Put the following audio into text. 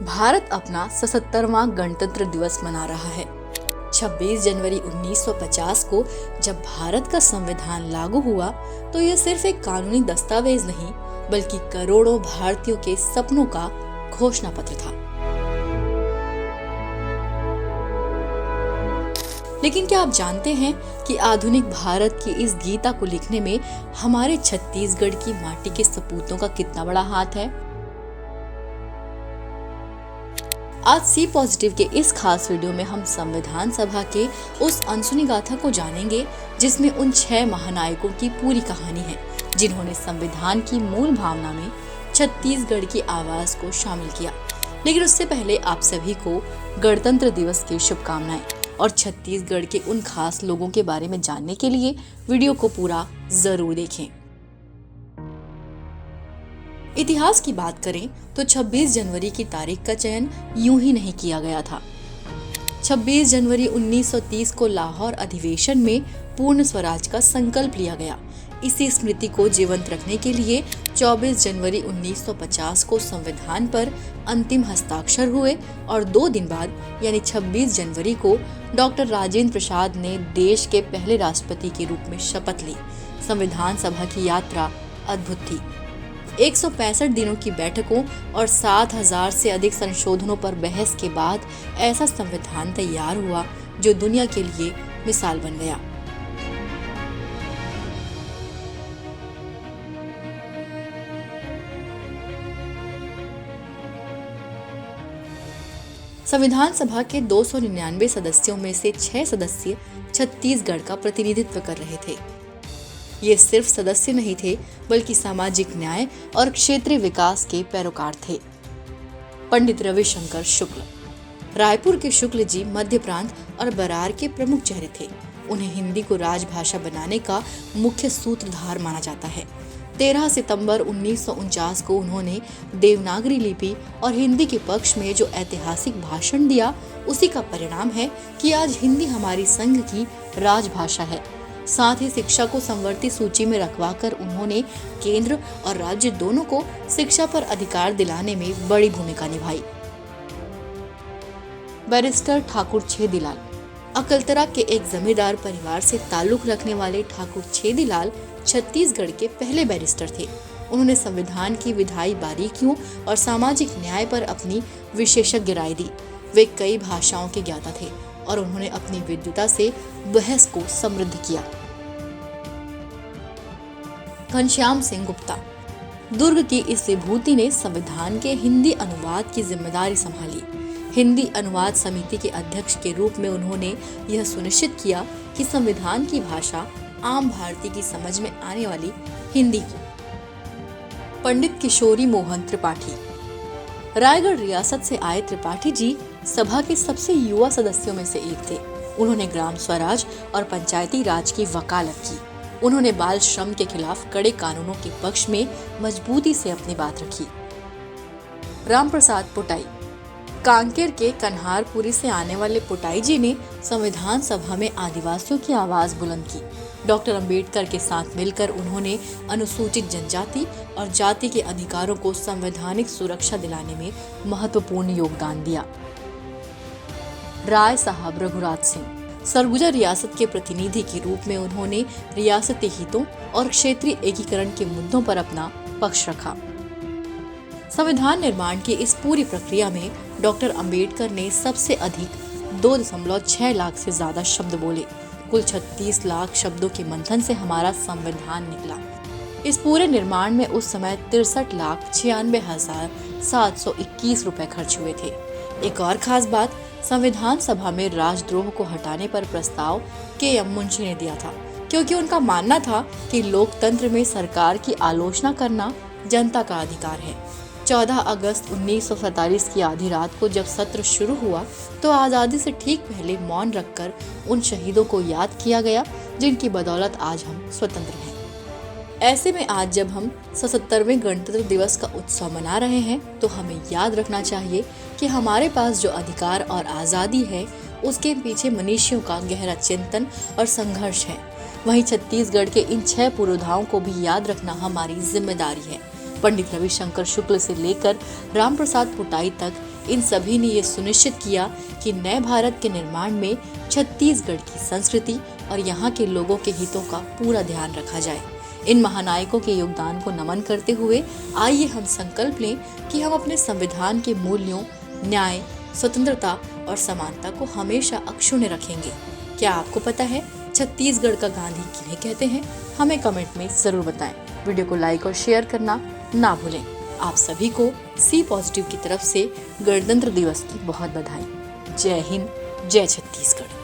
भारत अपना 77वां गणतंत्र दिवस मना रहा है। 26 जनवरी 1950 को जब भारत का संविधान लागू हुआ तो यह सिर्फ एक कानूनी दस्तावेज नहीं बल्कि करोड़ों भारतीयों के सपनों का घोषणा पत्र था। लेकिन क्या आप जानते हैं कि आधुनिक भारत की इस गीता को लिखने में हमारे छत्तीसगढ़ की माटी के सपूतों का कितना बड़ा हाथ है? आज सी पॉजिटिव के इस खास वीडियो में हम संविधान सभा के उस अनसुनी गाथा को जानेंगे जिसमें उन 6 महानायकों की पूरी कहानी है जिन्होंने संविधान की मूल भावना में छत्तीसगढ़ की आवाज को शामिल किया। लेकिन उससे पहले आप सभी को गणतंत्र दिवस की शुभकामनाएं और छत्तीसगढ़ के उन खास लोगों के बारे में जानने के लिए वीडियो को पूरा जरूर देखें। इतिहास की बात करें तो 26 जनवरी की तारीख का चयन यूं ही नहीं किया गया था। 26 जनवरी 1930 को लाहौर अधिवेशन में पूर्ण स्वराज का संकल्प लिया गया। इसी स्मृति को जीवंत रखने के लिए 24 जनवरी 1950 को संविधान पर अंतिम हस्ताक्षर हुए और 2 दिन बाद यानी 26 जनवरी को डॉक्टर राजेंद्र प्रसाद ने देश के पहले राष्ट्रपति के रूप में शपथ ली। संविधान सभा की यात्रा अद्भुत थी। 165 दिनों की बैठकों और 7000 से अधिक संशोधनों पर बहस के बाद ऐसा संविधान तैयार हुआ जो दुनिया के लिए मिसाल बन गया। संविधान सभा के 299 सदस्यों में से 6 सदस्य छत्तीसगढ़ का प्रतिनिधित्व कर रहे थे। ये सिर्फ सदस्य नहीं थे बल्कि सामाजिक न्याय और क्षेत्रीय विकास के पैरोकार थे। पंडित रविशंकर शुक्ल, रायपुर के शुक्ल जी मध्य प्रांत और बरार के प्रमुख चेहरे थे। उन्हें हिंदी को राजभाषा बनाने का मुख्य सूत्रधार माना जाता है। 13 सितंबर 1949 को उन्होंने देवनागरी लिपि और हिंदी के पक्ष में जो ऐतिहासिक भाषण दिया, उसी का परिणाम है कि आज हिंदी हमारी संघ की राजभाषा है। साथ ही शिक्षा को संवर्ती सूची में रखवाकर उन्होंने केंद्र और राज्य दोनों को शिक्षा पर अधिकार दिलाने में बड़ी भूमिका निभाई। बैरिस्टर ठाकुर छेदीलाल, अकलतरा के एक जमींदार परिवार से ताल्लुक रखने वाले ठाकुर छेदीलाल छत्तीसगढ़ के पहले बैरिस्टर थे। उन्होंने संविधान की विधायी बारीकियों और सामाजिक न्याय पर अपनी विशेषज्ञ राय दी। वे कई भाषाओं के ज्ञाता थे और उन्होंने अपनी विद्वता से बहस को समृद्ध किया। घनश्याम सिंह गुप्ता, दुर्ग की इस विभूति ने संविधान के हिंदी अनुवाद की जिम्मेदारी संभाली। हिंदी अनुवाद समिति के अध्यक्ष के रूप में उन्होंने यह सुनिश्चित किया कि संविधान की भाषा आम भारतीय की समझ में आने वाली हिंदी हो। पंडित किशोरी मोहन त्रिपाठी, रायगढ़ रियासत से आए त्रिपाठी जी सभा के सबसे युवा सदस्यों में से एक थे। उन्होंने ग्राम स्वराज और पंचायती राज की वकालत की। उन्होंने बाल श्रम के खिलाफ कड़े कानूनों के पक्ष में मजबूती से अपनी बात रखी। राम प्रसाद पुटाई, कांकेर के कन्हारपुरी से आने वाले पुटाई जी ने संविधान सभा में आदिवासियों की आवाज बुलंद की। डॉक्टर अंबेडकर के साथ मिलकर उन्होंने अनुसूचित जनजाति और जाति के अधिकारों को संवैधानिक सुरक्षा दिलाने में महत्वपूर्ण योगदान दिया। राय साहब रघुराज सिंह, सरगुजा रियासत के प्रतिनिधि के रूप में उन्होंने रियासती हितों और क्षेत्रीय एकीकरण के मुद्दों पर अपना पक्ष रखा। संविधान निर्माण की इस पूरी प्रक्रिया में डॉक्टर अंबेडकर ने सबसे अधिक 2.6 लाख से ज्यादा शब्द बोले। कुल 36 लाख शब्दों के मंथन से हमारा संविधान निकला। इस पूरे निर्माण में उस समय 63,96,721 रुपए खर्च हुए थे। एक और खास बात, संविधान सभा में राजद्रोह को हटाने पर प्रस्ताव के.एम. मुंशी ने दिया था, क्योंकि उनका मानना था कि लोकतंत्र में सरकार की आलोचना करना जनता का अधिकार है। 14 अगस्त 1947 की आधी रात को जब सत्र शुरू हुआ तो आजादी से ठीक पहले मौन रखकर उन शहीदों को याद किया गया जिनकी बदौलत आज हम स्वतंत्र हैं। ऐसे में आज जब हम 77वें गणतंत्र दिवस का उत्सव मना रहे हैं तो हमें याद रखना चाहिए कि हमारे पास जो अधिकार और आज़ादी है उसके पीछे मनुष्यों का गहरा चिंतन और संघर्ष है। वहीं छत्तीसगढ़ के इन 6 पुरोधाओं को भी याद रखना हमारी जिम्मेदारी है। पंडित रविशंकर शुक्ल से लेकर रामप्रसाद पुटाई तक इन सभी ने ये सुनिश्चित किया कि नए भारत के निर्माण में छत्तीसगढ़ की संस्कृति और यहाँ के लोगों के हितों का पूरा ध्यान रखा जाए। इन महानायकों के योगदान को नमन करते हुए आइए हम संकल्प लें कि हम अपने संविधान के मूल्यों, न्याय, स्वतंत्रता और समानता को हमेशा अक्षुण्ण रखेंगे। क्या आपको पता है छत्तीसगढ़ का गांधी किन्हें कहते हैं? हमें कमेंट में जरूर बताएं। वीडियो को लाइक और शेयर करना ना भूलें। आप सभी को सी पॉजिटिव की तरफ से गणतंत्र दिवस की बहुत बधाई। जय हिंद, जय छत्तीसगढ़।